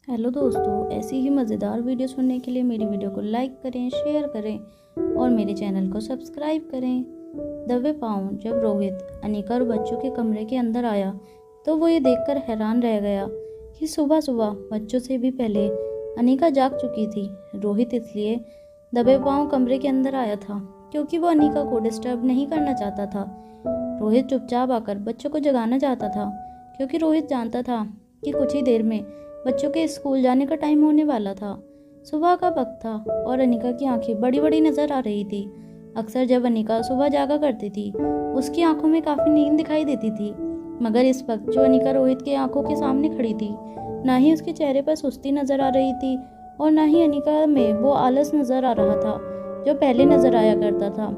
Hello दोस्तों, ऐसी ही मज़ेदार वीडियो सुनने के लिए मेरी वीडियो को लाइक करें, शेयर करें और मेरे चैनल को सब्सक्राइब करें। दबे पाँव जब रोहित अनिका और बच्चों के कमरे के अंदर आया तो वो ये देखकर हैरान रह गया कि सुबह सुबह बच्चों से भी पहले अनिका जाग चुकी थी। रोहित इसलिए दबे पाँव कमरे के अंदर आया था क्योंकि वो अनिका को डिस्टर्ब नहीं करना चाहता था। रोहित चुपचाप आकर बच्चों को जगाना चाहता था क्योंकि रोहित जानता था कि कुछ ही देर में बच्चों के स्कूल जाने का टाइम होने वाला था। सुबह का वक्त था और अनिका की आंखें बड़ी बड़ी नजर आ रही थी। अक्सर जब अनिका सुबह जागा करती थी उसकी आंखों में काफ़ी नींद दिखाई देती थी, मगर इस वक्त जो अनिका रोहित के आंखों के सामने खड़ी थी, ना ही उसके चेहरे पर सुस्ती नजर आ रही थी और ना ही अनिका में वो आलस नजर आ रहा था जो पहले नजर आया करता था।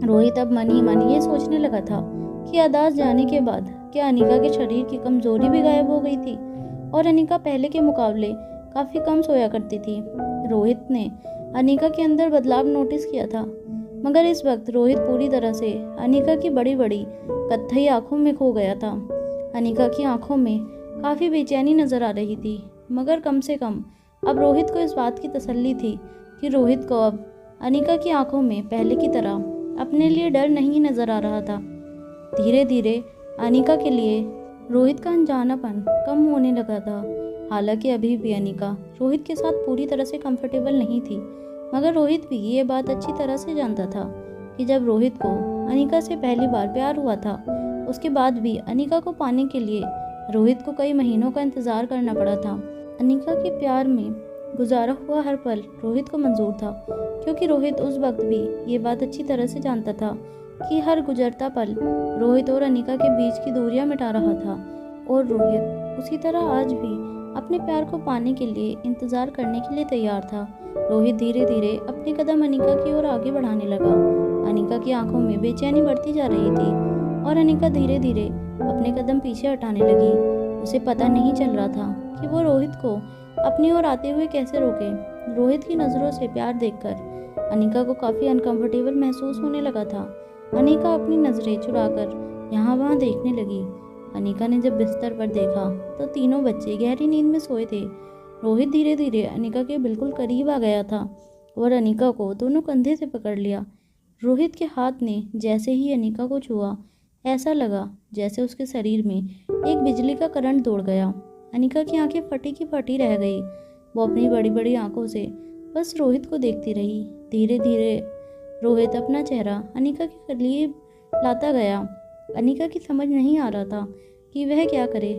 रोहित अब मन ही मन ये सोचने लगा था कि आदास जाने के बाद क्या अनिका के शरीर की कमजोरी भी गायब हो गई थी और अनिका पहले के मुकाबले काफ़ी कम सोया करती थी। रोहित ने अनिका के अंदर बदलाव नोटिस किया था, मगर इस वक्त रोहित पूरी तरह से अनिका की बड़ी बड़ी कत्थई आंखों में खो गया था। अनिका की आंखों में काफ़ी बेचैनी नजर आ रही थी, मगर कम से कम अब रोहित को इस बात की तसल्ली थी कि रोहित को अब अनिका की आंखों में पहले की तरह अपने लिए डर नहीं नजर आ रहा था। धीरे धीरे अनिका के लिए रोहित का अनजानापन कम होने लगा था। हालांकि अभी भी अनिका रोहित के साथ पूरी तरह से कंफर्टेबल नहीं थी, मगर रोहित भी ये बात अच्छी तरह से जानता था कि जब रोहित को अनिका से पहली बार प्यार हुआ था, उसके बाद भी अनिका को पाने के लिए रोहित को कई महीनों का इंतज़ार करना पड़ा था। अनिका के प्यार में गुजारा हुआ हर पल रोहित को मंजूर था, क्योंकि रोहित उस वक्त भी ये बात अच्छी तरह से जानता था कि हर गुजरता पल रोहित और अनिका के बीच की दूरियां मिटा रहा था और रोहित उसी तरह आज भी अपने प्यार को पाने के लिए इंतज़ार करने के लिए तैयार था। रोहित धीरे धीरे अपने कदम अनिका की ओर आगे बढ़ाने लगा। अनिका की आंखों में बेचैनी बढ़ती जा रही थी और अनिका धीरे धीरे अपने कदम पीछे हटाने लगी। उसे पता नहीं चल रहा था कि वो रोहित को अपनी ओर आते हुए कैसे रोके। रोहित की नज़रों से प्यार देखकर अनिका को काफ़ी अनकंफर्टेबल महसूस होने लगा था। अनिका अपनी नज़रें चुराकर यहाँ वहाँ देखने लगी। अनिका ने जब बिस्तर पर देखा तो तीनों बच्चे गहरी नींद में सोए थे। रोहित धीरे धीरे अनिका के बिल्कुल करीब आ गया था और अनिका को दोनों कंधे से पकड़ लिया। रोहित के हाथ ने जैसे ही अनिका को छुआ, ऐसा लगा जैसे उसके शरीर में एक बिजली का करंट दौड़ गया। अनिका की आंखें फटी की फटी रह गई। वो अपनी बड़ी बड़ी आंखों से बस रोहित को देखती रही। धीरे धीरे रोहित अपना चेहरा अनिका के करीब लाता गया। अनिका की समझ नहीं आ रहा था कि वह क्या करे।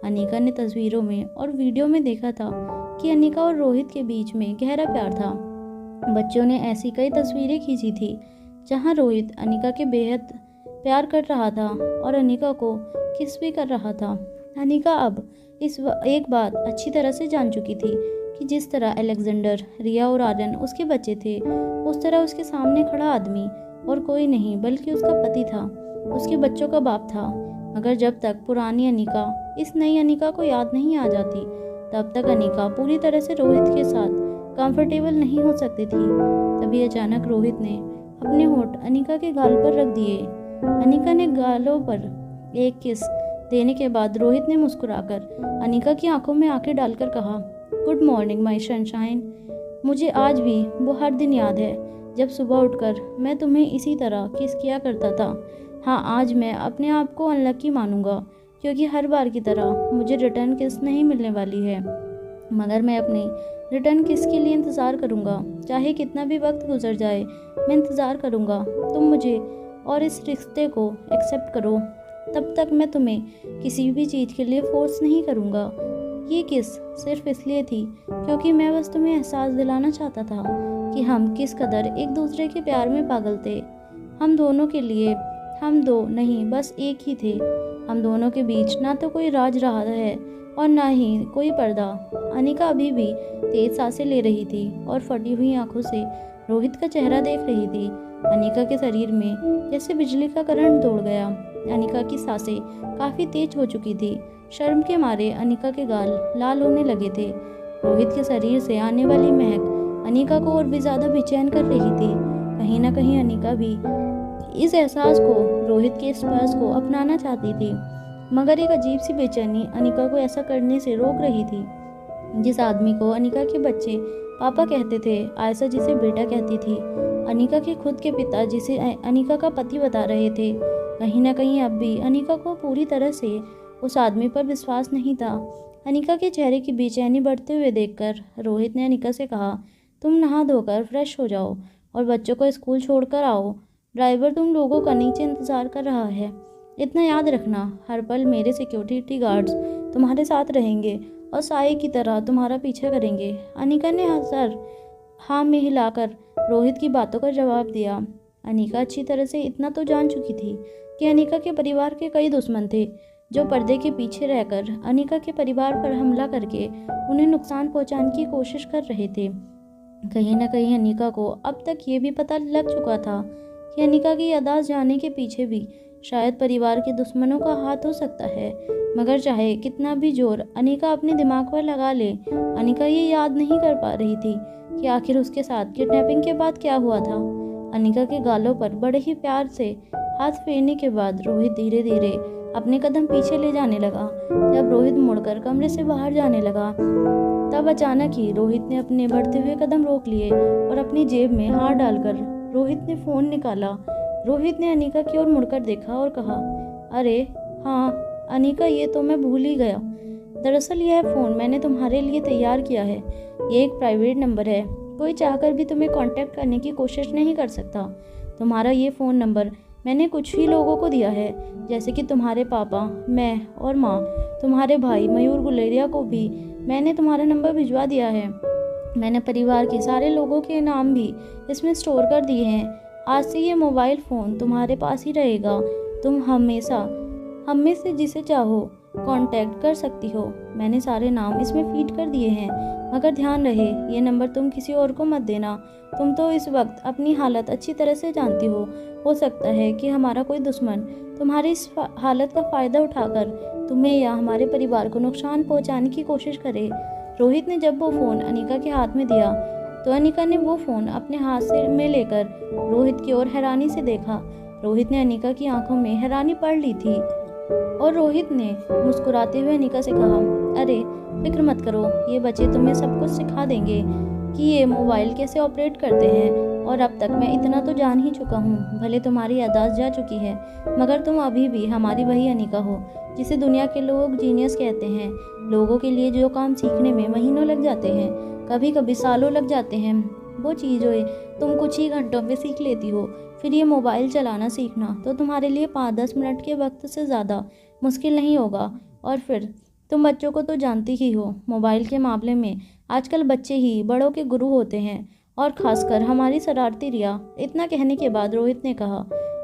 अनिका ने तस्वीरों में और वीडियो में देखा था कि अनिका और रोहित के बीच में गहरा प्यार था। बच्चों ने ऐसी कई तस्वीरें खींची थी जहां रोहित अनिका के बेहद प्यार कर रहा था और अनिका को किस भी कर रहा था। अनिका अब एक बात अच्छी तरह से जान चुकी थी कि जिस तरह अलेक्जेंडर, रिया और आर्यन उसके बच्चे थे, उस तरह उसके सामने खड़ा आदमी और कोई नहीं बल्कि उसका पति था, उसके बच्चों का बाप था। मगर जब तक पुरानी अनिका इस नई अनिका को याद नहीं आ जाती, तब तक अनिका पूरी तरह से रोहित के साथ कंफर्टेबल नहीं हो सकती थी। तभी अचानक रोहित ने अपने होंठ अनिका के गाल पर रख दिए। अनिका ने गालों पर एक किस देने के बाद रोहित ने मुस्कुराकर अनिका की आंखों में आंखें डालकर कहा, गुड मॉर्निंग माय सनशाइन। मुझे आज भी वो हर दिन याद है जब सुबह उठकर मैं तुम्हें इसी तरह किस किया करता था। हाँ, आज मैं अपने आप को अनलकी मानूंगा क्योंकि हर बार की तरह मुझे रिटर्न किस नहीं मिलने वाली है, मगर मैं अपने रिटर्न किस के लिए इंतज़ार करूँगा। चाहे कितना भी वक्त गुजर जाए, मैं इंतज़ार करूँगा। तुम मुझे और इस रिश्ते को एक्सेप्ट करो, तब तक मैं तुम्हें किसी भी चीज़ के लिए फोर्स नहीं करूँगा। ये किस सिर्फ इसलिए थी क्योंकि मैं बस तुम्हें एहसास दिलाना चाहता था कि हम किस कदर एक दूसरे के प्यार में पागल थे। हम दोनों के लिए हम दो नहीं बस एक ही थे। हम दोनों के बीच ना तो कोई राज रहा है और ना ही कोई पर्दा। अनिका अभी भी तेज सांसें ले रही थी और फटी हुई आंखों से रोहित का चेहरा देख रही थी। अनिका के शरीर में जैसे बिजली का करंट दौड़ गया। अनिका की सांसें काफ़ी तेज हो चुकी थी। शर्म के मारे अनिका के गाल लाल होने लगे थे। रोहित के शरीर से आने वाली महक अनिका को और भी ज़्यादा बेचैन कर रही थी। कहीं ना कहीं अनिका भी इस एहसास को, रोहित के स्पर्श को अपनाना चाहती थी, मगर एक अजीब सी बेचैनी अनिका को ऐसा करने से रोक रही थी। जिस आदमी को अनिका के बच्चे पापा कहते थे, आयशा जिसे बेटा कहती थी, अनिका के खुद के पिता जिसे अनिका का पति बता रहे थे, कहीं ना कहीं अब भी अनिका को पूरी तरह से उस आदमी पर विश्वास नहीं था। अनिका के चेहरे की बेचैनी बढ़ते हुए देखकर रोहित ने अनिका से कहा, तुम नहा धोकर फ्रेश हो जाओ और बच्चों को स्कूल छोड़कर आओ। ड्राइवर तुम लोगों का नीचे इंतज़ार कर रहा है। इतना याद रखना, हर पल मेरे सिक्योरिटी गार्ड्स तुम्हारे साथ रहेंगे और साये की तरह तुम्हारा पीछा करेंगे। अनिका ने सर हाँ में हिलाकर रोहित की बातों का जवाब दिया। अनिका अच्छी तरह से इतना तो जान चुकी थी कि अनिका के परिवार के कई दुश्मन थे जो पर्दे के पीछे रहकर अनिका के परिवार पर हमला करके उन्हें नुकसान पहुंचाने की कोशिश कर रहे थे। कहीं ना कहीं अनिका को अब तक ये भी पता लग चुका था कि अनिका की याददाश्त जाने के पीछे भी शायद परिवार के दुश्मनों का हाथ हो सकता है। मगर चाहे कितना भी जोर अनिका अपने दिमाग पर लगा ले, अनिका ये याद नहीं कर पा रही थी कि आखिर उसके साथ किडनैपिंग के बाद क्या हुआ था। अनिका के गालों पर बड़े ही प्यार से हाथ फेरने के बाद रोहित धीरे धीरे अपने कदम पीछे ले जाने लगा। जब रोहित मुड़कर कमरे से बाहर जाने लगा तब अचानक ही रोहित ने अपने बढ़ते हुए कदम रोक लिए और अपनी जेब में हाथ डालकर रोहित ने फ़ोन निकाला। रोहित ने अनिका की ओर मुड़कर देखा और कहा, अरे हाँ अनिका, ये तो मैं भूल ही गया। दरअसल यह फ़ोन मैंने तुम्हारे लिए तैयार किया है। ये एक प्राइवेट नंबर है, कोई चाहकर भी तुम्हें कांटेक्ट करने की कोशिश नहीं कर सकता। तुम्हारा ये फ़ोन नंबर मैंने कुछ ही लोगों को दिया है, जैसे कि तुम्हारे पापा, मैं और माँ। तुम्हारे भाई मयूर गुलेरिया को भी मैंने तुम्हारा नंबर भिजवा दिया है। मैंने परिवार के सारे लोगों के नाम भी इसमें स्टोर कर दिए हैं। आज से ये मोबाइल फ़ोन तुम्हारे पास ही रहेगा। तुम हमेशा हम में से जिसे चाहो कांटेक्ट कर सकती हो। मैंने सारे नाम इसमें फीड कर दिए हैं, मगर ध्यान रहे ये नंबर तुम किसी और को मत देना। तुम तो इस वक्त अपनी हालत अच्छी तरह से जानती हो सकता है कि हमारा कोई दुश्मन तुम्हारी इस हालत का फ़ायदा उठाकर तुम्हें या हमारे परिवार को नुकसान पहुंचाने की कोशिश करे। रोहित ने जब वो फ़ोन अनिका के हाथ में दिया तो अनिका ने वो फ़ोन अपने हाथ से में लेकर रोहित की ओर हैरानी से देखा। रोहित ने अनिका की आंखों में हैरानी पढ़ ली थी और रोहित ने मुस्कुराते हुए अनिका से कहा, अरे फिक्र मत करो, ये बच्चे तुम्हें सब कुछ सिखा देंगे कि ये मोबाइल कैसे ऑपरेट करते हैं। और अब तक मैं इतना तो जान ही चुका हूँ। भले तुम्हारी याददाश्त जा चुकी है, मगर तुम अभी भी हमारी वही अनिका हो जिसे दुनिया के लोग जीनियस कहते हैं। लोगों के लिए जो काम सीखने में महीनों लग जाते हैं, कभी कभी सालों लग जाते हैं, वो चीज़ें तुम कुछ ही घंटों में सीख लेती हो। फिर ये मोबाइल चलाना सीखना तो तुम्हारे लिए 5-10 मिनट के वक्त से ज़्यादा मुश्किल नहीं होगा। और फिर तुम बच्चों को तो जानती ही हो, मोबाइल के मामले में आजकल बच्चे ही बड़ों के गुरु होते हैं, और ख़ासकर हमारी शरारती रिया। इतना कहने के बाद रोहित ने कहा,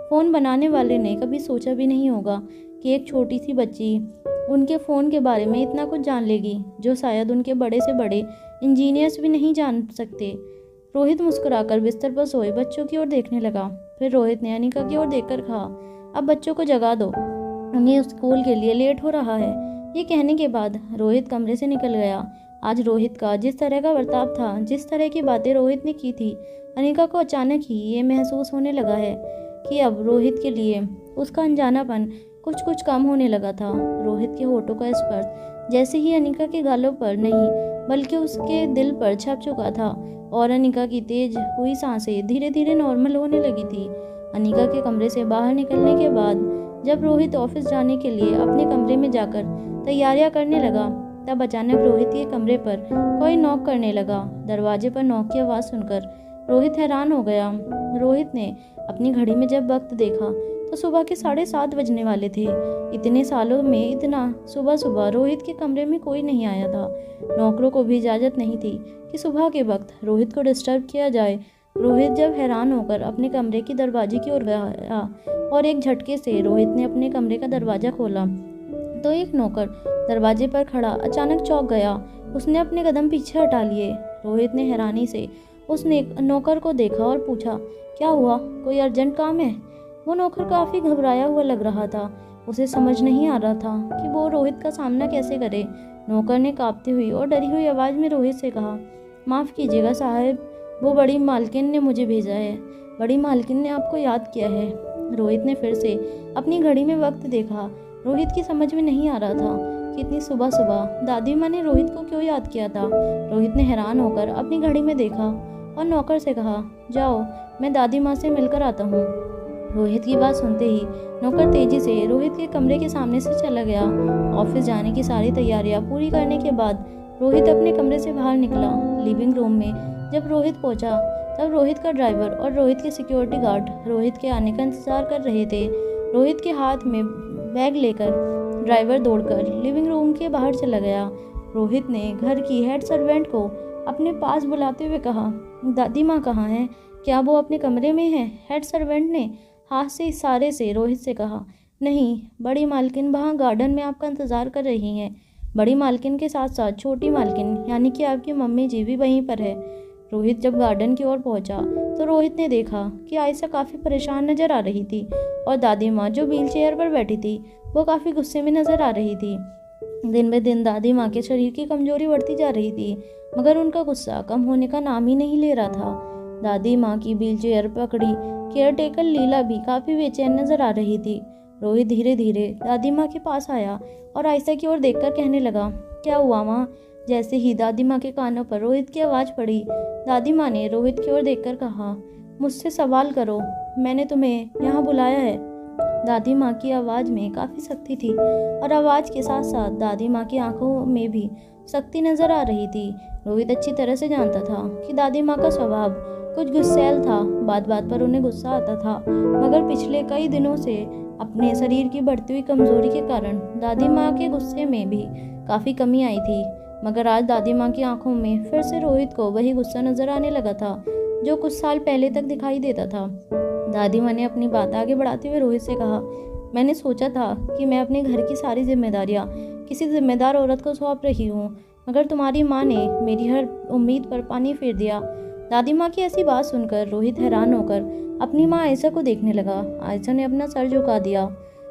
फ़ोन बनाने वाले ने कभी सोचा भी नहीं होगा कि एक छोटी सी बच्ची उनके फ़ोन के बारे में इतना कुछ जान लेगी जो शायद उनके बड़े से बड़े इंजीनियर्स भी नहीं जान सकते। रोहित मुस्कुराकर बिस्तर पर सोए बच्चों की ओर देखने लगा। फिर रोहित ने अनिका की ओर देखकर कहा, अब बच्चों को जगा दो, उन्हें स्कूल के लिए लेट हो रहा है। ये कहने के बाद रोहित कमरे से निकल गया। आज रोहित का जिस तरह का बर्ताव था, जिस तरह की बातें रोहित ने की थी, अनिका को अचानक ही ये महसूस होने लगा है कि अब रोहित के लिए उसका अनजानापन कुछ कुछ कम होने लगा था। रोहित के होठों का स्पर्श जैसे ही अनिका के गालों पर नहीं बल्कि उसके दिल पर छप चुका था और अनिका की तेज हुई सांसें धीरे धीरे नॉर्मल होने लगी थी। अनिका के कमरे से बाहर निकलने के बाद जब रोहित ऑफिस जाने के लिए अपने कमरे में जाकर तैयारियां करने लगा, तब अचानक रोहित के कमरे पर कोई नॉक करने लगा। दरवाजे पर नॉक की आवाज़ सुनकर रोहित हैरान हो गया। रोहित ने अपनी घड़ी में जब वक्त देखा तो सुबह के 7:30 बजने वाले थे। इतने सालों में इतना सुबह सुबह रोहित के कमरे में कोई नहीं आया था। नौकरों को भी इजाज़त नहीं थी कि सुबह के वक्त रोहित को डिस्टर्ब किया जाए। रोहित जब हैरान होकर अपने कमरे की दरवाजे की ओर गया और एक झटके से रोहित ने अपने कमरे का दरवाज़ा खोला तो एक नौकर दरवाजे पर खड़ा अचानक चौंक गया। उसने अपने कदम पीछे हटा लिए। रोहित ने हैरानी से उस नौकर को देखा और पूछा, क्या हुआ, कोई अर्जेंट काम है? वो नौकर काफ़ी घबराया हुआ लग रहा था। उसे समझ नहीं आ रहा था कि वो रोहित का सामना कैसे करे। नौकर ने कांपती हुई और डरी हुई आवाज़ में रोहित से कहा, माफ़ कीजिएगा साहब, वो बड़ी मालकिन ने मुझे भेजा है। बड़ी मालकिन ने आपको याद किया है। रोहित ने फिर से अपनी घड़ी में वक्त देखा। रोहित की समझ में नहीं आ रहा था कितनी सुबह सुबह दादी माँ ने रोहित को क्यों याद किया था। रोहित ने हैरान होकर अपनी घड़ी में देखा और नौकर से कहा, जाओ मैं दादी माँ से मिलकर आता हूँ। रोहित की बात सुनते ही नौकर तेजी से रोहित के कमरे के सामने से चला गया। ऑफिस जाने की सारी तैयारियां पूरी करने के बाद रोहित अपने कमरे से बाहर निकला। लिविंग रूम में जब रोहित पहुंचा तब रोहित का ड्राइवर और रोहित के सिक्योरिटी गार्ड रोहित के आने का इंतजार कर रहे थे। रोहित के हाथ में बैग लेकर ड्राइवर दौड़कर लिविंग रूम के बाहर चला गया। रोहित ने घर की हेड सर्वेंट को अपने पास बुलाते हुए कहा, दादी माँ कहाँ हैं? क्या वो अपने कमरे में है? हेड सर्वेंट ने हाथ से इशारे से रोहित से कहा, नहीं, बड़ी मालकिन वहाँ गार्डन में आपका इंतज़ार कर रही हैं। बड़ी मालकिन के साथ साथ छोटी मालकिन यानी कि आपकी मम्मी जी भी वहीं पर है। रोहित जब गार्डन की ओर पहुंचा तो रोहित ने देखा कि आयशा काफ़ी परेशान नज़र आ रही थी और दादी माँ जो व्हील चेयर पर बैठी थी वो काफ़ी गुस्से में नज़र आ रही थी। दिन ब दिन दादी माँ के शरीर की कमजोरी बढ़ती जा रही थी, मगर उनका गुस्सा कम होने का नाम ही नहीं ले रहा था। दादी माँ की व्हील चेयर पकड़ी केयर टेकर लीला भी काफ़ी बेचैन नज़र आ रही थी। रोहित धीरे धीरे दादी माँ के पास आया और आयशा की ओर देखकर कहने लगा, क्या हुआ माँ? जैसे ही दादी माँ के कानों पर रोहित की आवाज़ पड़ी, दादी माँ ने रोहित की ओर देखकर कहा, मुझसे सवाल करो, मैंने तुम्हें यहाँ बुलाया है। दादी माँ की आवाज़ में काफ़ी सख्ती थी और आवाज़ के साथ साथ दादी माँ की आंखों में भी सख्ती नज़र आ रही थी। रोहित अच्छी तरह से जानता था कि दादी माँ का स्वभाव कुछ गुस्सैल था, बात बात पर उन्हें गुस्सा आता था, मगर पिछले कई दिनों से अपने शरीर की बढ़ती हुई कमजोरी के कारण दादी माँ के गुस्से में भी काफ़ी कमी आई थी। मगर आज दादी माँ की आंखों में फिर से रोहित को वही गुस्सा नजर आने लगा था जो कुछ साल पहले तक दिखाई देता था। दादी माँ ने अपनी बात आगे बढ़ाते हुए रोहित से कहा, मैंने सोचा था कि मैं अपने घर की सारी जिम्मेदारियाँ किसी जिम्मेदार औरत को सौंप रही हूँ, मगर तुम्हारी माँ ने मेरी हर उम्मीद पर पानी फेर दिया। दादी माँ की ऐसी बात सुनकर रोहित हैरान होकर अपनी माँ आयशा को देखने लगा। आयशा ने अपना सर झुका दिया।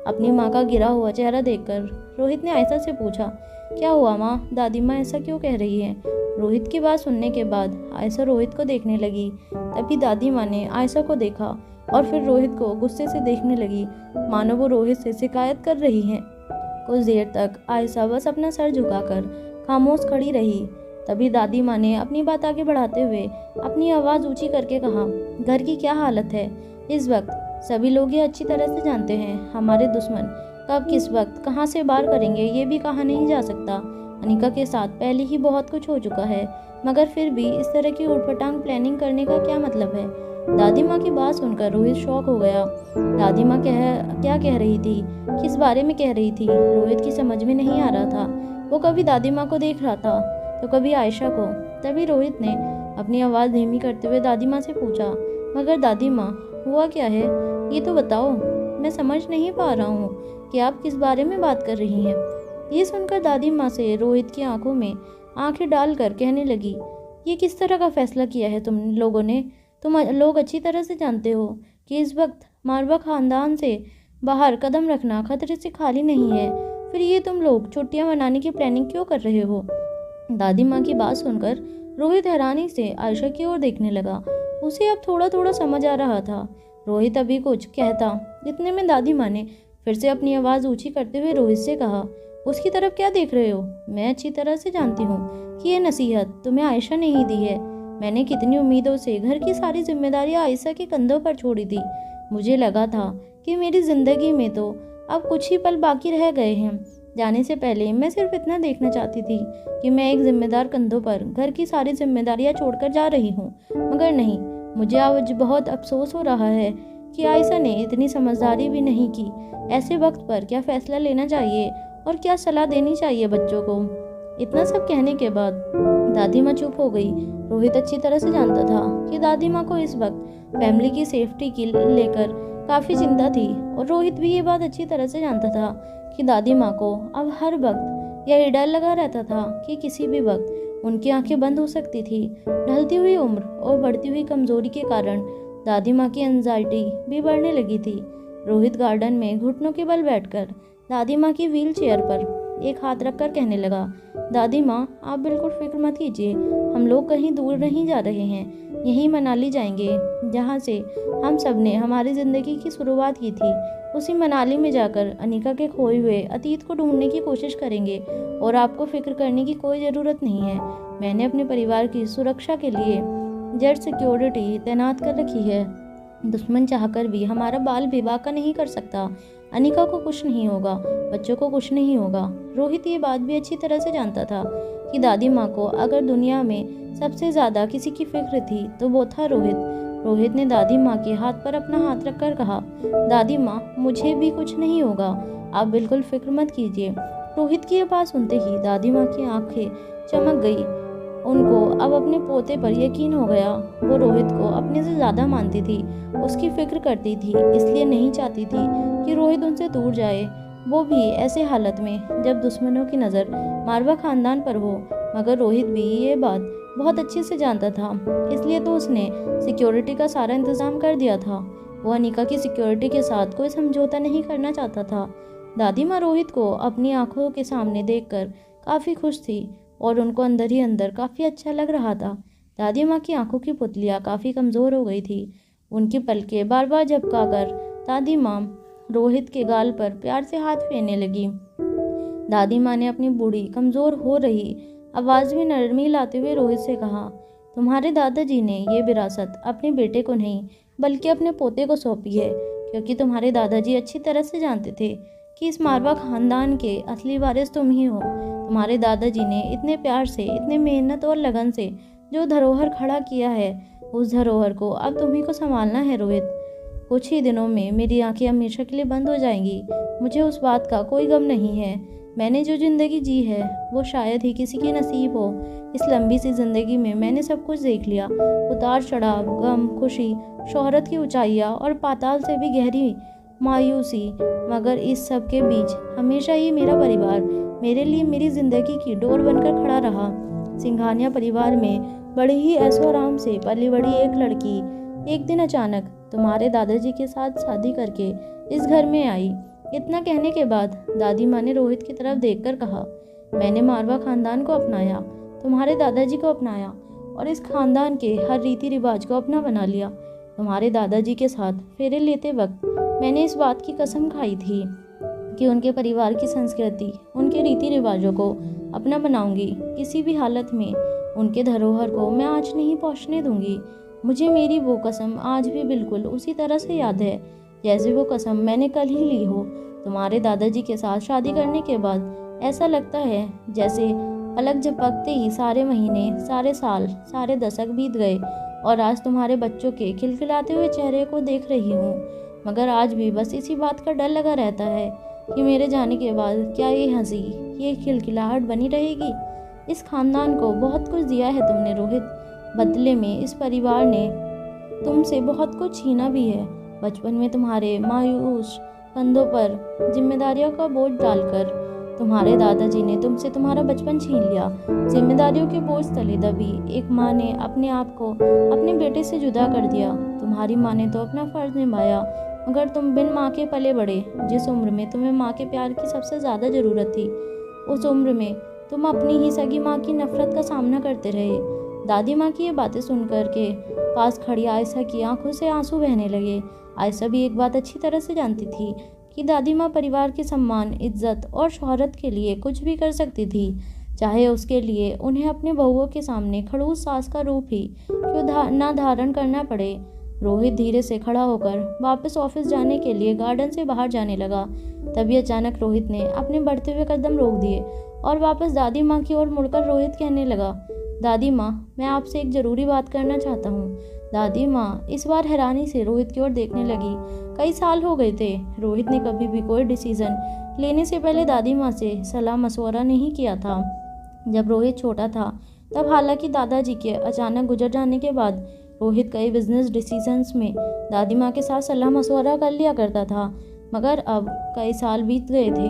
अपनी माँ का गिरा हुआ चेहरा देखकर रोहित ने आयशा से पूछा, क्या हुआ माँ? दादी माँ ऐसा क्यों कह रही है? रोहित की बात सुनने के बाद आयशा रोहित को देखने लगी। तभी दादी माँ ने आयशा को देखा और फिर रोहित को गुस्से से देखने लगी, मानो वो रोहित से शिकायत कर रही हैं। कुछ देर तक आयशा बस अपना सर झुकाकर खामोश खड़ी रही। तभी दादी माँ ने अपनी बात आगे बढ़ाते हुए अपनी आवाज़ ऊंची करके कहा, घर की क्या हालत है इस वक्त? सभी लोग ये अच्छी तरह से जानते हैं, हमारे दुश्मन कब किस वक्त कहाँ से वार करेंगे ये भी कहा नहीं जा सकता। अनिका के साथ पहले ही बहुत कुछ हो चुका है, मगर फिर भी इस तरह की उटपटांग प्लानिंग करने का क्या मतलब है? दादी माँ की बात सुनकर रोहित शॉक हो गया। दादी माँ क्या कह रही थी, किस बारे में कह रही थी, रोहित की समझ में नहीं आ रहा था। वो कभी दादी माँ को देख रहा था तो कभी आयशा को। तभी रोहित ने अपनी आवाज़ धीमी करते हुए दादी माँ से पूछा, मगर दादी माँ हुआ क्या है, ये तो बताओ, मैं समझ नहीं पा रहा हूँ कि आप किस बारे में बात कर रही हैं। ये सुनकर दादी माँ से रोहित की आंखों में आंखें डालकर कहने लगी, ये किस तरह का फैसला किया है तुम लोगों ने? तुम लोग अच्छी तरह से जानते हो कि इस वक्त मारवा खानदान से बाहर कदम रखना खतरे से खाली नहीं है, फिर ये तुम लोग छुट्टियां मनाने की प्लानिंग क्यों कर रहे हो? दादी माँ की बात सुनकर रोहित हैरानी से आयशा की ओर देखने लगा। उसे अब थोड़ा थोड़ा समझ आ रहा था। रोहित अभी कुछ कहता, इतने में दादी माँ ने फिर से अपनी आवाज़ ऊंची करते हुए रोहित से कहा, उसकी तरफ क्या देख रहे हो? मैं अच्छी तरह से जानती हूँ कि ये नसीहत तुम्हें आयशा ने ही दी है। मैंने कितनी उम्मीदों से घर की सारी जिम्मेदारियाँ आयशा के कंधों पर छोड़ी थी। मुझे लगा था कि मेरी ज़िंदगी में तो अब कुछ ही पल बाकी रह गए हैं। जाने से पहले मैं सिर्फ इतना देखना चाहती थी कि मैं एक जिम्मेदार कंधों पर घर की सारी जिम्मेदारियां छोड़कर जा रही हूँ, मगर नहीं। मुझे आज बहुत अफसोस हो रहा है कि आयशा ने इतनी समझदारी भी नहीं की। ऐसे वक्त पर क्या फैसला लेना चाहिए और क्या सलाह देनी चाहिए बच्चों को। इतना सब कहने के बाद दादी माँ चुप हो गई। रोहित अच्छी तरह से जानता था कि दादी माँ को इस वक्त फैमिली की सेफ्टी की लेकर काफ़ी चिंता थी, और रोहित भी ये बात अच्छी तरह से जानता था कि दादी माँ को अब हर वक्त यह डर लगा रहता था कि किसी भी वक्त उनकी आंखें बंद हो सकती थी। ढलती हुई उम्र और बढ़ती हुई कमजोरी के कारण दादी माँ की एंजाइटी भी बढ़ने लगी थी। रोहित गार्डन में घुटनों के बल बैठकर दादी माँ की व्हील चेयर पर एक हाथ रखकर कहने लगा, दादी माँ आप बिल्कुल फिक्र मत कीजिए, हम लोग कहीं दूर नहीं जा रहे हैं, यहीं मनाली जाएंगे, जहाँ से हम सब ने हमारी ज़िंदगी की शुरुआत की थी। उसी मनाली में जाकर अनिका के खोए हुए अतीत को ढूंढने की कोशिश करेंगे और आपको फिक्र करने की कोई ज़रूरत नहीं है। मैंने अपने परिवार की सुरक्षा के लिए जेट सिक्योरिटी तैनात कर रखी है। दुश्मन चाहकर भी हमारा बाल विवाह का नहीं कर सकता। अनिका को कुछ नहीं होगा, बच्चों को कुछ नहीं होगा। रोहित ये बात भी अच्छी तरह से जानता था कि दादी माँ को अगर दुनिया में सबसे ज़्यादा किसी की फिक्र थी तो वो था रोहित। रोहित ने दादी माँ के हाथ पर अपना हाथ रखकर कहा, दादी माँ, मुझे भी कुछ नहीं होगा, आप बिल्कुल फिक्र मत कीजिए। रोहित की ये बात सुनते ही दादी माँ की आंखें चमक गई। उनको अब अपने पोते पर यकीन हो गया। वो रोहित को अपने से ज़्यादा मानती थी, उसकी फिक्र करती थी, इसलिए नहीं चाहती थी कि रोहित उनसे दूर जाए, वो भी ऐसे हालत में जब दुश्मनों की नज़र मारवा खानदान पर हो। मगर रोहित भी ये बात बहुत अच्छे से जानता था, इसलिए तो उसने सिक्योरिटी का सारा इंतज़ाम कर दिया था। वो अनिका की सिक्योरिटी के साथ कोई समझौता नहीं करना चाहता था। दादी माँ रोहित को अपनी आंखों के सामने देखकर काफ़ी खुश थी और उनको अंदर ही अंदर काफ़ी अच्छा लग रहा था। दादी माँ की आंखों की पुतलियाँ काफ़ी कमज़ोर हो गई थी। उनकी पलकें बार बार झपकाकर दादी माँ रोहित के गाल पर प्यार से हाथ फेरने लगी। दादी माँ ने अपनी बूढ़ी कमज़ोर हो रही आवाज़ में नरमी लाते हुए रोहित से कहा, तुम्हारे दादाजी ने ये विरासत अपने बेटे को नहीं बल्कि अपने पोते को सौंपी है, क्योंकि तुम्हारे दादाजी अच्छी तरह से जानते थे कि इस मारवा खानदान के असली वारिस तुम ही हो। तुम्हारे दादाजी ने इतने प्यार से, इतने मेहनत और लगन से जो धरोहर खड़ा किया है, उस धरोहर को अब तुम्ही को संभालना है रोहित। कुछ ही दिनों में मेरी आंखें हमेशा के लिए बंद हो जाएंगी। मुझे उस बात का कोई गम नहीं है। मैंने जो ज़िंदगी जी है वो शायद ही किसी की नसीब हो। इस लंबी सी ज़िंदगी में मैंने सब कुछ देख लिया, उतार चढ़ाव, गम, खुशी, शोहरत की ऊंचाइयाँ और पाताल से भी गहरी मायूसी। मगर इस सब के बीच हमेशा ही मेरा परिवार मेरे लिए मेरी ज़िंदगी की डोर बनकर खड़ा रहा। सिंघानिया परिवार में बड़े ही ऐशो आराम से पली बड़ी एक लड़की एक दिन अचानक तुम्हारे दादाजी के साथ शादी करके इस घर में आई। इतना कहने के बाद दादी माँ ने रोहित की तरफ देखकर कहा, मैंने मारवा खानदान को अपनाया, तुम्हारे दादाजी को अपनाया और इस खानदान के हर रीति रिवाज को अपना बना लिया। तुम्हारे दादाजी के साथ फेरे लेते वक्त मैंने इस बात की कसम खाई थी कि उनके परिवार की संस्कृति, उनके रीति रिवाजों को अपना बनाऊंगी। किसी भी हालत में उनके धरोहर को मैं आज नहीं पहुंचने दूंगी। मुझे मेरी वो कसम आज भी बिल्कुल उसी तरह से याद है जैसे वो कसम मैंने कल ही ली हो। तुम्हारे दादाजी के साथ शादी करने के बाद ऐसा लगता है जैसे पलक झपकते ही सारे महीने, सारे साल, सारे दशक बीत गए और आज तुम्हारे बच्चों के खिलखिलाते हुए चेहरे को देख रही हूँ। मगर आज भी बस इसी बात का डर लगा रहता है कि मेरे जाने के बाद क्या ये हंसी, ये खिलखिलाहट बनी रहेगी। इस खानदान को बहुत कुछ दिया है तुमने रोहित, बदले में इस परिवार ने तुमसे बहुत कुछ छीना भी है। बचपन में तुम्हारे मायूस कंधों पर जिम्मेदारियों का बोझ डालकर तुम्हारे दादाजी ने तुमसे तुम्हारा बचपन छीन लिया। जिम्मेदारियों के बोझ तले दबी एक माँ ने अपने आप को अपने बेटे से जुदा कर दिया। तुम्हारी माँ ने तो अपना फर्ज निभाया, मगर तुम बिन माँ के पले बड़े। जिस उम्र में तुम्हें माँ के प्यार की सबसे ज़्यादा ज़रूरत थी, उस उम्र में तुम अपनी ही सगी माँ की नफरत का सामना करते रहे। दादी माँ की ये बातें सुनकर के पास खड़ी आयशा की आंखों से आंसू बहने लगे। आयशा भी एक बात अच्छी तरह से जानती थी कि दादी माँ परिवार के सम्मान, इज्जत और शोहरत के लिए कुछ भी कर सकती थी, चाहे उसके लिए उन्हें अपने बहुओं के सामने खड़ूस सास का रूप ही क्यों ना धारण करना पड़े। रोहित धीरे से खड़ा होकर वापस ऑफिस जाने के लिए गार्डन से बाहर जाने लगा। तभी अचानक रोहित ने अपने बढ़ते हुए कदम रोक दिए और वापस दादी माँ की ओर मुड़कर रोहित कहने लगा, दादी माँ, मैं आपसे एक ज़रूरी बात करना चाहता हूँ। दादी माँ इस बार हैरानी से रोहित की ओर देखने लगी। कई साल हो गए थे रोहित ने कभी भी कोई डिसीज़न लेने से पहले दादी माँ से सलाह मशवरा नहीं किया था। जब रोहित छोटा था तब हालांकि दादाजी के अचानक गुजर जाने के बाद रोहित कई बिजनेस डिसीजंस में दादी माँ के साथ सलाह मशवरा कर लिया करता था। मगर अब कई साल बीत गए थे,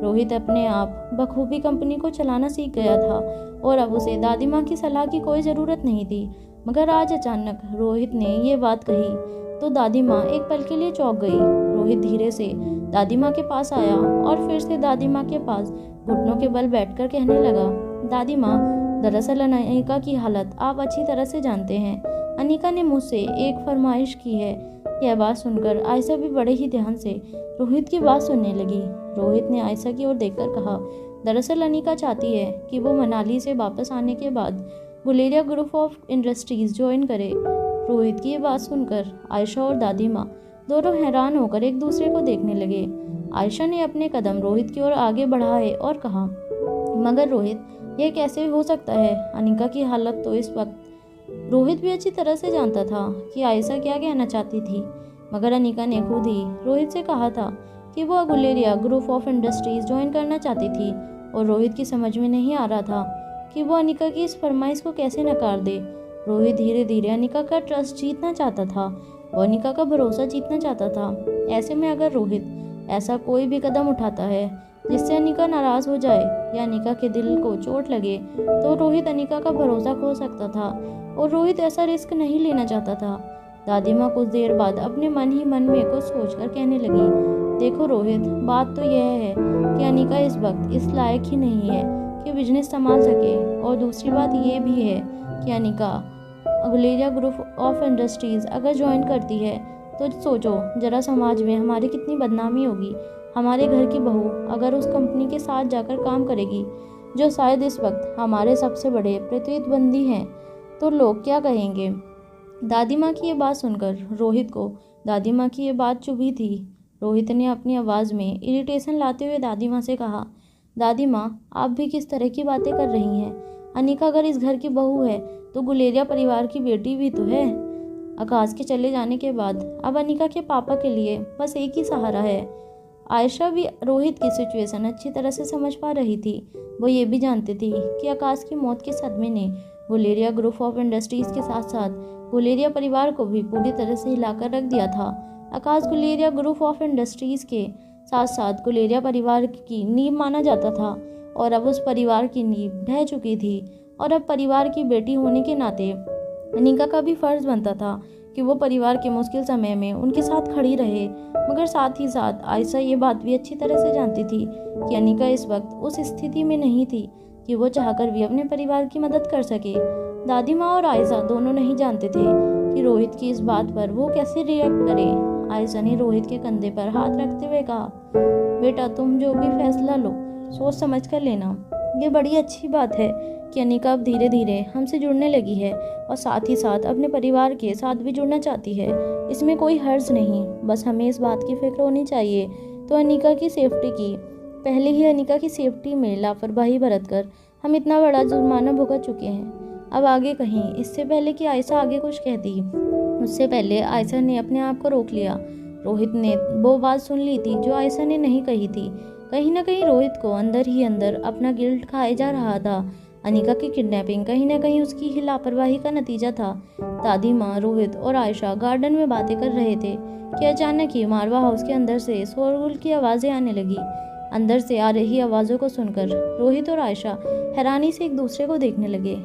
रोहित अपने आप बखूबी कंपनी को चलाना सीख गया था और अब उसे दादी माँ की सलाह की कोई ज़रूरत नहीं थी। मगर आज अचानक रोहित ने ये बात कही तो दादी माँ एक पल के लिए चौंक गई। रोहित धीरे से दादी माँ के पास आया और फिर से दादी माँ के पास घुटनों के बल बैठकर कहने लगा, दादी माँ, दरअसल अनिका की हालत आप अच्छी तरह से जानते हैं। अनिका ने मुझसे एक फरमाइश की है। यह बात सुनकर आयशा भी बड़े ही ध्यान से रोहित की बात सुनने लगी। रोहित ने आयशा की ओर देखकर कहा, दरअसल अनिका चाहती है कि वो मनाली से वापस आने के बाद Guleria group of industries join करे। रोहित की ये बात सुनकर आयशा और दादी माँ दोनों हैरान होकर एक दूसरे को देखने लगे। आयशा ने अपने कदम रोहित की ओर आगे बढ़ाए और कहा, मगर रोहित, यह कैसे हो सकता है? अनिका की हालत तो इस वक्त रोहित भी अच्छी तरह से जानता था कि आयशा क्या कहना चाहती थी, मगर अनिका ने खुद ही रोहित से कहा था कि वो Guleria group of industries join करना चाहती थी और रोहित की समझ में नहीं आ रहा था कि वो अनिका की इस फरमाइश को कैसे नकार दे। रोहित धीरे धीरे अनिका का ट्रस्ट जीतना चाहता था, वो अनिका का भरोसा जीतना चाहता था। ऐसे में अगर रोहित ऐसा कोई भी कदम उठाता है जिससे अनिका नाराज हो जाए या अनिका के दिल को चोट लगे, तो रोहित अनिका का भरोसा खो सकता था और रोहित ऐसा रिस्क नहीं लेना चाहता था। दादी माँ कुछ देर बाद अपने मन ही मन में कुछ सोचकर कहने लगी, देखो रोहित, बात तो यह है कि अनिका इस वक्त इस लायक ही नहीं है कि बिजनेस संभाल सके, और दूसरी बात यह भी है कि Anika Guleria group of industries अगर ज्वाइन करती है तो सोचो जरा, समाज में हमारी कितनी बदनामी होगी। हमारे घर की बहू अगर उस कंपनी के साथ जाकर काम करेगी जो शायद इस वक्त हमारे सबसे बड़े प्रतिद्वंदी हैं, तो लोग क्या कहेंगे? दादी माँ की ये बात सुनकर रोहित को दादी माँ की ये बात चुभी थी। रोहित ने अपनी आवाज़ में इरिटेशन लाते हुए दादी माँ से कहा, दादी माँ, आप भी किस तरह की बातें कर रही हैं? अनिका अगर इस घर की बहू है तो गुलेरिया परिवार की बेटी भी तो है। आकाश के चले जाने के बाद अब अनिका के पापा के लिए बस एक ही सहारा है। आयशा भी रोहित की सिचुएशन अच्छी तरह से समझ पा रही थी। वो ये भी जानती थी कि आकाश की मौत के सदमे ने गुलेरिया ग्रुप ऑफ इंडस्ट्रीज के साथ साथ गुलेरिया परिवार को भी पूरी तरह से हिलाकर रख दिया था। आकाश गुलेरिया ग्रुप ऑफ इंडस्ट्रीज के साथ साथ गुलेरिया परिवार की नींव माना जाता था, और अब उस परिवार की नींव ढह चुकी थी। और अब परिवार की बेटी होने के नाते अनिका का भी फर्ज बनता था कि वो परिवार के मुश्किल समय में उनके साथ खड़ी रहे। मगर साथ ही साथ आयशा ये बात भी अच्छी तरह से जानती थी कि अनिका इस वक्त उस स्थिति में नहीं थी कि वो चाहकर भी अपने परिवार की मदद कर सके। दादी माँ और आयशा दोनों नहीं जानते थे कि रोहित की इस बात पर वो कैसे रिएक्ट करे। आयशा ने रोहित के कंधे पर हाथ रखते हुए कहा, बेटा, तुम जो भी फैसला लो सोच समझ कर लेना। ये बड़ी अच्छी बात है कि अनिका अब धीरे धीरे हमसे जुड़ने लगी है और साथ ही साथ अपने परिवार के साथ भी जुड़ना चाहती है। इसमें कोई हर्ज नहीं, बस हमें इस बात की फिक्र होनी चाहिए तो अनिका की सेफ्टी की। पहले ही अनिका की सेफ्टी में लापरवाही बरतकर हम इतना बड़ा जुर्माना भुगत चुके हैं। अब आगे कहीं, इससे पहले कि आयशा आगे कुछ कहती, उससे पहले आयशा ने अपने आप को रोक लिया। रोहित ने वो बात सुन ली थी जो आयशा ने नहीं कही थी। कहीं ना कहीं रोहित को अंदर ही अंदर अपना गिल्ट खाए जा रहा था। अनिका की किडनैपिंग कहीं ना कहीं उसकी ही लापरवाही का नतीजा था। दादी माँ, रोहित और आयशा गार्डन में बातें कर रहे थे कि अचानक ही मारवा हाउस के अंदर से शोरगुल की आवाज़ें आने लगी। अंदर से आ रही आवाज़ों को सुनकर रोहित और आयशा हैरानी से एक दूसरे को देखने लगे।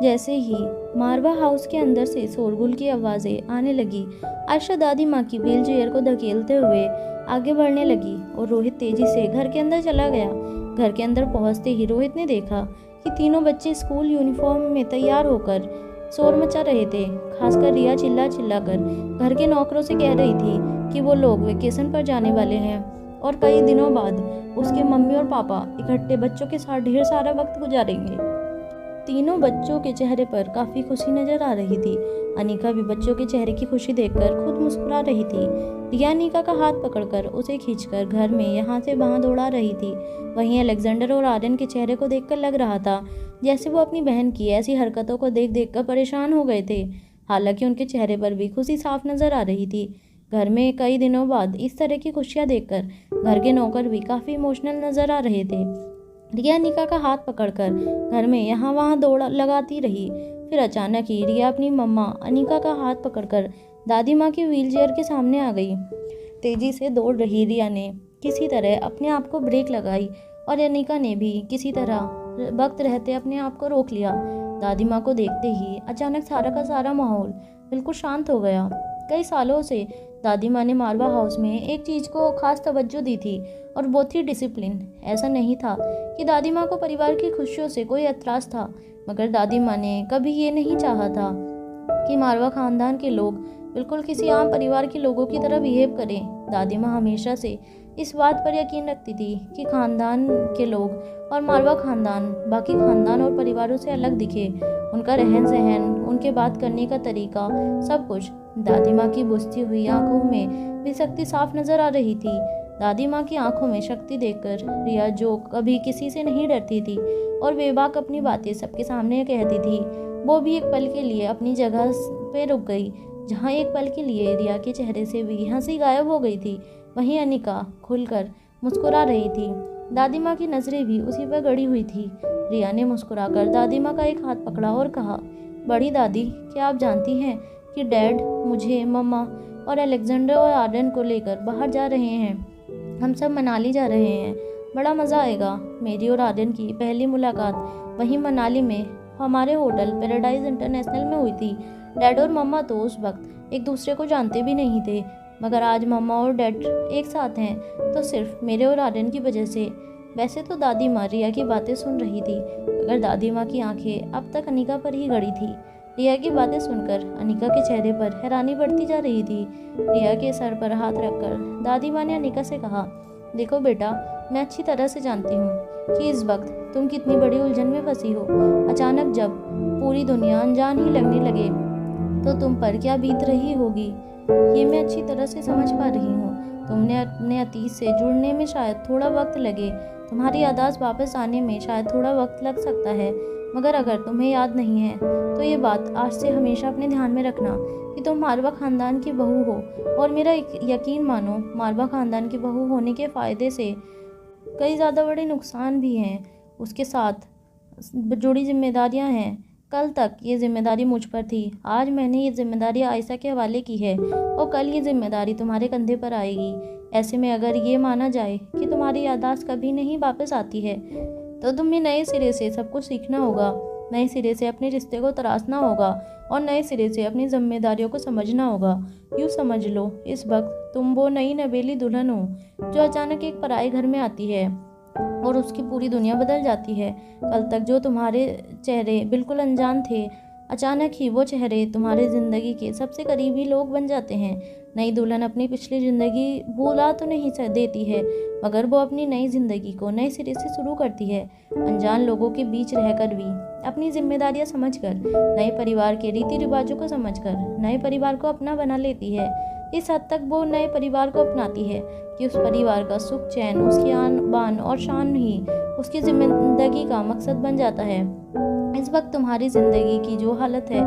जैसे ही मारवा हाउस के अंदर से शोरगुल की आवाज़ें आने लगी, आयशा दादी माँ की व्हील चेयर को धकेलते हुए आगे बढ़ने लगी और रोहित तेजी से घर के अंदर चला गया। घर के अंदर पहुंचते ही रोहित ने देखा कि तीनों बच्चे स्कूल यूनिफॉर्म में तैयार होकर शोर मचा रहे थे। खासकर रिया चिल्ला चिल्ला कर घर के नौकरों से कह रही थी कि वो लोग वेकेशन पर जाने वाले हैं और कई दिनों बाद उसके मम्मी और पापा इकट्ठे बच्चों के साथ ढेर सारा वक्त गुजारेंगे। तीनों बच्चों के चेहरे पर काफ़ी खुशी नजर आ रही थी। अनिका भी बच्चों के चेहरे की खुशी देखकर खुद मुस्कुरा रही थी। रिया अनिका का हाथ पकड़कर उसे खींचकर घर में यहाँ से वहाँ दौड़ा रही थी। वहीं अलेक्जेंडर और आर्यन के चेहरे को देखकर लग रहा था जैसे वो अपनी बहन की ऐसी हरकतों को देख देख कर परेशान हो गए थे। हालांकि उनके चेहरे पर भी खुशी साफ नजर आ रही थी। घर में कई दिनों बाद इस तरह की खुशियाँ देखकर घर के नौकर भी काफ़ी इमोशनल नजर आ रहे थे। रिया अनिका का हाथ पकड़कर घर में यहाँ वहाँ दौड़ लगाती रही। फिर अचानक ही रिया अपनी मम्मा अनिका का हाथ पकड़कर दादी माँ की व्हीलचेयर के सामने आ गई। तेजी से दौड़ रही रिया ने किसी तरह अपने आप को ब्रेक लगाई और अनिका ने भी किसी तरह वक्त रहते अपने आप को रोक लिया। दादी माँ को देखते ही अचानक सारा का सारा माहौल बिल्कुल शांत हो गया। कई सालों से दादी माँ ने मारवा हाउस में एक चीज़ को खास तवज्जो दी थी और वो थी डिसिप्लिन। ऐसा नहीं था कि दादी माँ को परिवार की खुशियों से कोई एतराज़ था, मगर दादी माँ ने कभी ये नहीं चाहा था कि मारवा खानदान के लोग बिल्कुल किसी आम परिवार के लोगों की तरह बिहेव करें। दादी माँ हमेशा से इस बात पर यकीन रखती थी कि खानदान के लोग और मारवा खानदान बाकी खानदान और परिवारों से अलग दिखे। उनका रहन सहन, उनके बात करने का तरीका, सब कुछ। दादी माँ की बुझती हुई आंखों में भी शक्ति साफ नजर आ रही थी। दादी माँ की आंखों में शक्ति देखकर रिया, जो कभी किसी से नहीं डरती थी और बेबाक अपनी बातें सबके सामने कहती थी, वो भी एक पल के लिए अपनी जगह पे रुक गई। जहाँ एक पल के लिए रिया के चेहरे से भी हंसी गायब हो गई थी, वहीं अनिका खुलकर मुस्कुरा रही थी। दादी माँ की नजरें भी उसी पर गड़ी हुई थी। रिया ने मुस्कुराकर दादी माँ का एक हाथ पकड़ा और कहा, बड़ी दादी, क्या आप जानती हैं कि डैड मुझे, मम्मा और अलेक्जेंडर और आर्यन को लेकर बाहर जा रहे हैं। हम सब मनाली जा रहे हैं। बड़ा मज़ा आएगा। मेरी और आर्यन की पहली मुलाकात वहीं मनाली में हमारे होटल पैराडाइज इंटरनेशनल में हुई थी। डैड और मम्मा तो उस वक्त एक दूसरे को जानते भी नहीं थे, मगर आज मम्मा और डैड एक साथ हैं तो सिर्फ मेरे और आर्यन की वजह से। वैसे तो दादी माँ रिया की बातें सुन रही थी, मगर दादी माँ की आंखें अब तक अनिका पर ही गड़ी थी। रिया की बातें सुनकर अनिका के चेहरे पर हैरानी बढ़ती जा रही थी। रिया के सर पर हाथ रखकर दादी माँ ने अनिका से कहा, देखो बेटा, मैं अच्छी तरह से जानती हूँ कि इस वक्त तुम कितनी बड़ी उलझन में फंसी हो। अचानक जब पूरी दुनिया अनजान ही लगने लगे तो तुम पर क्या बीत रही होगी, ये मैं अच्छी तरह से समझ पा रही हूँ। तुमने अपने अतीत से जुड़ने में शायद थोड़ा वक्त लगे, तुम्हारी याददाश्त वापस आने में शायद थोड़ा वक्त लग सकता है, मगर अगर तुम्हें याद नहीं है तो ये बात आज से हमेशा अपने ध्यान में रखना कि तुम मारवा खानदान की बहू हो। और मेरा यकीन मानो, मारवा खानदान की बहू होने के फ़ायदे से कई ज़्यादा बड़े नुकसान भी हैं। उसके साथ जुड़ी जिम्मेदारियां हैं। कल तक ये जिम्मेदारी मुझ पर थी, आज मैंने ये जिम्मेदारी आयशा के हवाले की है और कल ये जिम्मेदारी तुम्हारे कंधे पर आएगी। ऐसे में अगर ये माना जाए कि तुम्हारी याददाश्त कभी नहीं वापस आती है तो तुम्हें नए सिरे से सब कुछ सीखना होगा, नए सिरे से अपने रिश्ते को तराशना होगा और नए सिरे से अपनी जिम्मेदारियों को समझना होगा। यूँ समझ लो, इस वक्त तुम वो नई नवेली दुल्हन हो जो अचानक एक पराए घर में आती है और उसकी पूरी दुनिया बदल जाती है। कल तक जो तुम्हारे चेहरे बिल्कुल अनजान थे, अचानक ही वो चेहरे तुम्हारे ज़िंदगी के सबसे करीबी लोग बन जाते हैं। नई दुल्हन अपनी पिछली ज़िंदगी भूला तो नहीं देती है, मगर वो अपनी नई ज़िंदगी को नए सिरे से शुरू करती है। अनजान लोगों के बीच रहकर भी अपनी जिम्मेदारियां समझकर, नए परिवार के रीति रिवाजों को समझकर नए परिवार को अपना बना लेती है। इस हद तक वो नए परिवार को अपनाती है कि उस परिवार का सुख चैन, उसकी आन बान और शान ही उसकी जिंदगी का मकसद बन जाता है। इस वक्त तुम्हारी ज़िंदगी की जो हालत है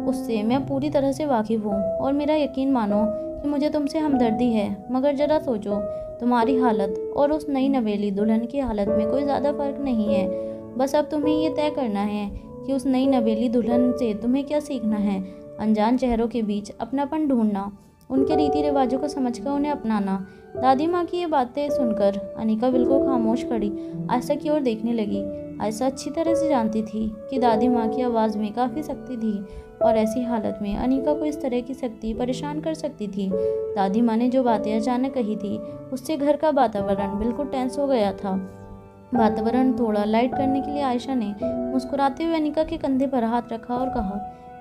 उससे मैं पूरी तरह से वाकिफ़ हूँ और मेरा यकीन मानो कि मुझे तुमसे हमदर्दी है, मगर ज़रा सोचो, तुम्हारी हालत और उस नई नवेली दुल्हन की हालत में कोई ज़्यादा फ़र्क नहीं है। बस अब तुम्हें ये तय करना है कि उस नई नवेली दुल्हन से तुम्हें क्या सीखना है। अनजान चेहरों के बीच अपनापन ढूंढना, उनके रीति रिवाजों को समझकर उन्हें अपनाना। दादी माँ की ये बातें सुनकर अनिका बिल्कुल खामोश खड़ी आयशा की ओर देखने लगी। आयशा अच्छी तरह से जानती थी कि दादी माँ की आवाज़ में काफ़ी शक्ति थी और ऐसी हालत में अनिका को इस तरह की शक्ति परेशान कर सकती थी। दादी माँ ने जो बातें अचानक कही थी उससे घर का वातावरण बिल्कुल टेंस हो गया था। वातावरण थोड़ा लाइट करने के लिए आयशा ने मुस्कुराते हुए अनिका के कंधे पर हाथ रखा और कहा,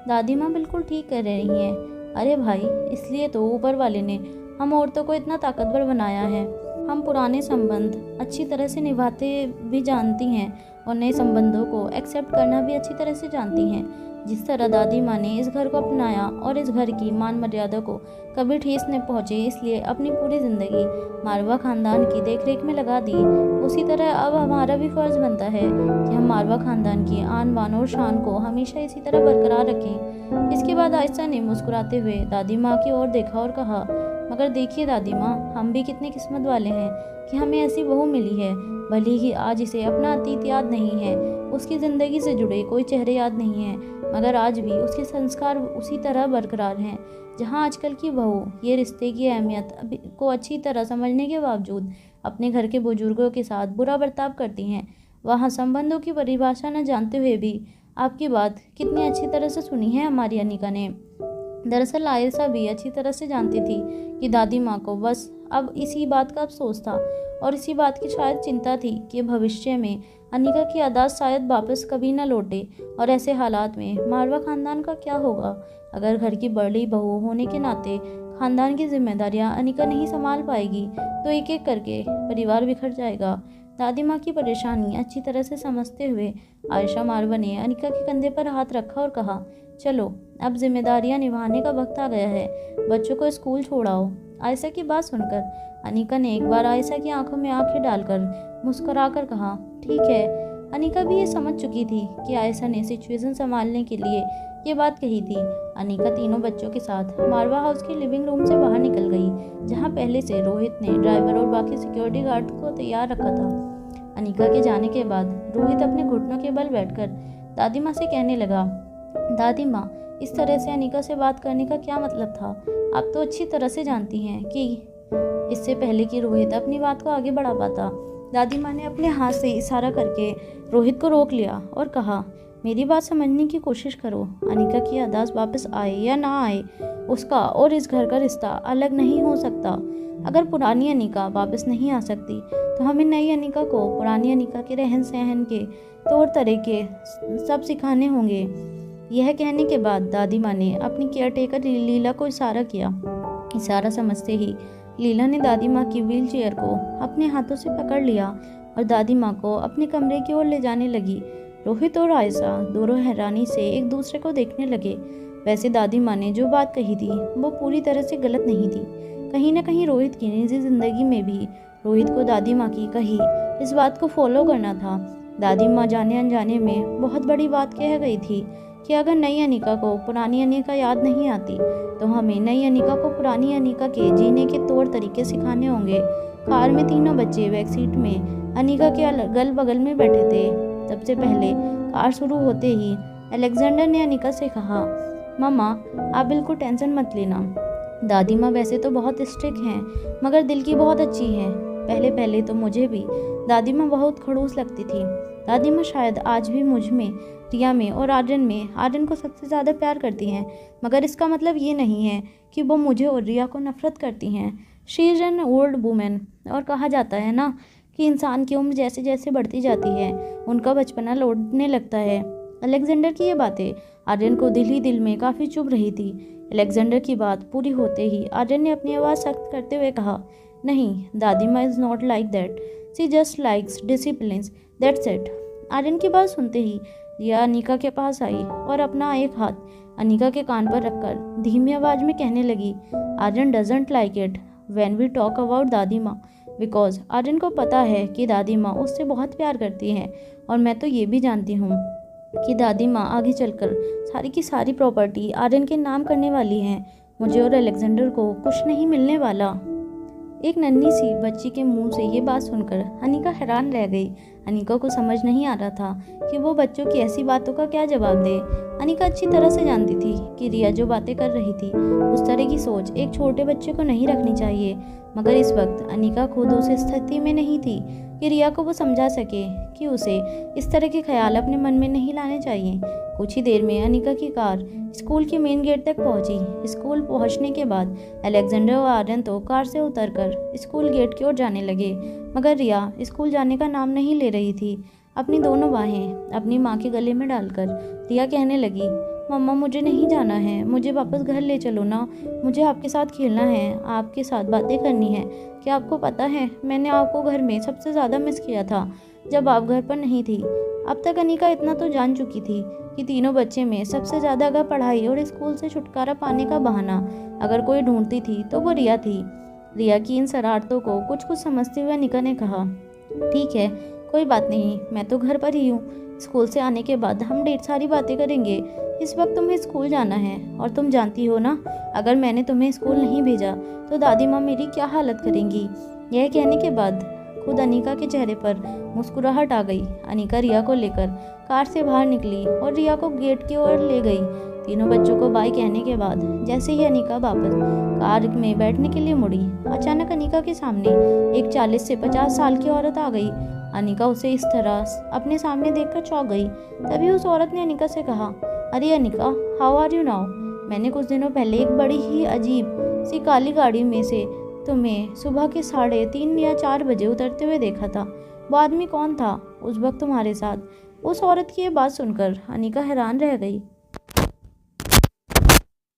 दादी माँ बिल्कुल ठीक कर रही हैं। अरे भाई, इसलिए तो ऊपर वाले ने हम औरतों को इतना ताकतवर बनाया है। हम पुराने संबंध अच्छी तरह से निभाते भी जानती हैं और नए संबंधों को एक्सेप्ट करना भी अच्छी तरह से जानती हैं। जिस तरह दादी माँ ने इस घर को अपनाया और इस घर की मान मर्यादा को कभी ठेस न पहुँचे, इसलिए अपनी पूरी ज़िंदगी मारवा खानदान की देखरेख में लगा दी, उसी तरह अब हमारा भी फ़र्ज़ बनता है कि हम मारवा खानदान की आन बान और शान को हमेशा इसी तरह बरकरार रखें। इसके बाद आयशा ने मुस्कुराते हुए दादी माँ की ओर देखा और कहा, मगर देखिए दादी माँ, हम भी कितने किस्मत वाले हैं कि हमें ऐसी बहू मिली है। भले ही आज इसे अपना अतीत याद नहीं है, उसकी ज़िंदगी से जुड़े कोई चेहरे याद नहीं हैं, मगर आज भी उसके संस्कार उसी तरह बरकरार हैं। जहाँ आजकल की बहू ये रिश्ते की अहमियत को अच्छी तरह समझने के बावजूद अपने घर के बुजुर्गों के साथ बुरा बर्ताव करती हैं, वहाँ संबंधों की परिभाषा न जानते हुए भी आपकी बात कितनी अच्छी तरह से सुनी है हमारी अनिका ने। दरअसल आयशा भी अच्छी तरह से जानती थी कि दादी माँ को बस अब इसी बात का अफसोस था और इसी बात की शायद चिंता थी कि भविष्य में अनिका की याददाश्त शायद वापस कभी न लौटे। और ऐसे हालात में मारवा खानदान का क्या होगा? अगर घर की बड़ी बहू होने के नाते खानदान की जिम्मेदारियां अनिका नहीं संभाल पाएगी तो एक एक करके परिवार बिखर जाएगा। दादी माँ की परेशानी अच्छी तरह से समझते हुए आयशा मारवा ने अनिका के कंधे पर हाथ रखा और कहा, चलो अब जिम्मेदारियां निभाने का वक्त आ गया है, बच्चों को स्कूल छोड़ाओ। आयशा की बात सुनकर अनिका ने एक बार आयशा की आंखों में आंखें डालकर मुस्कुराकर कहा, ठीक है। अनिका भी ये समझ चुकी थी कि आयशा ने सिचुएशन संभालने के लिए ये बात कही थी। अनिका तीनों बच्चों के साथ मारवा हाउस के लिविंग रूम से बाहर निकल गई, जहां पहले से रोहित ने ड्राइवर और बाकी सिक्योरिटी गार्ड को तैयार रखा था। अनिका के जाने के बाद रोहित अपने घुटनों के बल बैठकर दादी माँ से कहने लगा, दादी माँ, इस तरह से अनिका से बात करने का क्या मतलब था? आप तो अच्छी तरह से जानती हैं कि इससे पहले कि रोहित अपनी बात को आगे बढ़ा पाता, दादी माँ ने अपने हाथ से इशारा करके रोहित को रोक लिया और कहा, मेरी बात समझने की कोशिश करो। अनिका की याददाश्त वापस आए या ना आए, उसका और इस घर का रिश्ता अलग नहीं हो सकता। अगर पुरानी अनिका वापस नहीं आ सकती तो हमें नई अनिका को पुरानी अनिका के रहन सहन के तौर तरीके सब सिखाने होंगे। यह कहने के बाद दादी माँ ने अपनी केयरटेकर लीला को इशारा किया। इशारा समझते ही लीला ने दादी माँ की व्हील चेयर को अपने हाथों से पकड़ लिया और दादी माँ को अपने कमरे की ओर ले जाने लगी। रोहित और आयशा दोनों हैरानी से एक दूसरे को देखने लगे। वैसे दादी माँ ने जो बात कही थी वो पूरी तरह से गलत नहीं थी। कहीं न कहीं रोहित की निजी जिंदगी में भी रोहित को दादी माँ की कही इस बात को फॉलो करना था। दादी माँ जाने अनजाने में बहुत बड़ी बात कह गई थी कि अगर नई अनिका को पुरानी अनिका याद नहीं आती तो हमें नई अनिका को पुरानी अनिका के जीने के तौर तरीके सिखाने होंगे। कार में तीनों बच्चे बैक सीट में अनिका के अगल बगल में बैठे थे। सबसे पहले कार शुरू होते ही अलेक्जेंडर ने अनिका से कहा, मम्मा आप बिल्कुल टेंशन मत लेना। दादी माँ वैसे तो बहुत स्ट्रिक्ट हैं मगर दिल की बहुत अच्छी हैं। पहले पहले तो मुझे भी दादी माँ बहुत खड़ूस लगती थी। दादी माँ शायद आज भी मुझ में, रिया में और आर्यन को सबसे ज़्यादा प्यार करती हैं, मगर इसका मतलब ये नहीं है कि वो मुझे और रिया को नफरत करती हैं। She is an old women और कहा जाता है ना कि इंसान की उम्र जैसे जैसे बढ़ती जाती है उनका बचपना लौटने लगता है। अलेक्जेंडर की ये बातें आर्यन को दिल ही दिल में काफ़ी चुभ रही थी। अलेक्जेंडर की बात पूरी होते ही आर्यन ने अपनी आवाज़ सख्त करते हुए कहा, नहीं, dadi maa is not like that, she just likes discipline, that's it. Aryan की बात सुनते ही रिया अनिका के पास आई और अपना एक हाथ अनिका के कान पर रखकर धीमी आवाज़ में कहने लगी, Aryan doesn't like it when we talk about dadi maa, because Aryan को पता है कि दादी माँ उससे बहुत प्यार करती हैं और मैं तो ये भी जानती हूँ कि दादी माँ आगे चलकर सारी की सारी प्रॉपर्टी आर्यन के नाम करने वाली हैं। मुझे और अलेक्जेंडर को कुछ नहीं मिलने वाला। एक नन्ही सी बच्ची के मुंह से ये बात सुनकर अनिका हैरान रह गई। अनिका को समझ नहीं आ रहा था कि वो बच्चों की ऐसी बातों का क्या जवाब दे। अनिका अच्छी तरह से जानती थी कि रिया जो बातें कर रही थी उस तरह की सोच एक छोटे बच्चे को नहीं रखनी चाहिए, मगर इस वक्त अनिका खुद उस स्थिति में नहीं थी कि रिया को वो समझा सके कि उसे इस तरह के ख्याल अपने मन में नहीं लाने चाहिए। कुछ ही देर में अनिका की कार स्कूल के मेन गेट तक पहुंची। स्कूल पहुंचने के बाद अलेक्जेंडर और आर्यन तो कार से उतरकर स्कूल गेट की ओर जाने लगे, मगर रिया स्कूल जाने का नाम नहीं ले रही थी। अपनी दोनों बाहें अपनी माँ के गले में डालकर रिया कहने लगी, मम्मा मुझे नहीं जाना है, मुझे वापस घर ले चलो ना, मुझे आपके साथ खेलना है, आपके साथ बातें करनी है। क्या आपको पता है मैंने आपको घर में सबसे ज़्यादा मिस किया था जब आप घर पर नहीं थी। अब तक अनिका इतना तो जान चुकी थी कि तीनों बच्चे में सबसे ज़्यादा अगर पढ़ाई और स्कूल से छुटकारा पाने का बहाना अगर कोई ढूंढती थी तो वो रिया थी। रिया की इन शरारतों को कुछ कुछ समझते हुए अनिका ने कहा, ठीक है कोई बात नहीं, मैं तो घर पर ही हूँ। स्कूल से आने के बाद हम ढेर सारी बातें करेंगे। इस वक्त तुम्हें स्कूल जाना है और तुम जानती हो ना, अगर मैंने तुम्हें स्कूल नहीं भेजा तो दादी माँ मेरी क्या हालत करेंगी। यह कहने के बाद खुद अनिका के चेहरे पर मुस्कुराहट आ गई। अनिका रिया को लेकर कार से बाहर निकली और रिया को गेट की ओर ले गई। तीनों बच्चों को बाय कहने के बाद जैसे ही अनिका वापस कार में बैठने के लिए मुड़ी, अचानक अनिका के सामने एक 40 से 50 साल की औरत आ गई। अनिका उसे इस तरह अपने सामने देखकर चौंक गई। तभी उस औरत ने अनिका से कहा, अरे Anika, how are you now. मैंने कुछ दिनों पहले एक बड़ी ही अजीब सी काली गाड़ी में से तुम्हें सुबह के 3:30 या 4 बजे उतरते हुए देखा था। वो आदमी कौन था उस वक्त तुम्हारे साथ? उस औरत की ये बात सुनकर अनिका हैरान रह गई।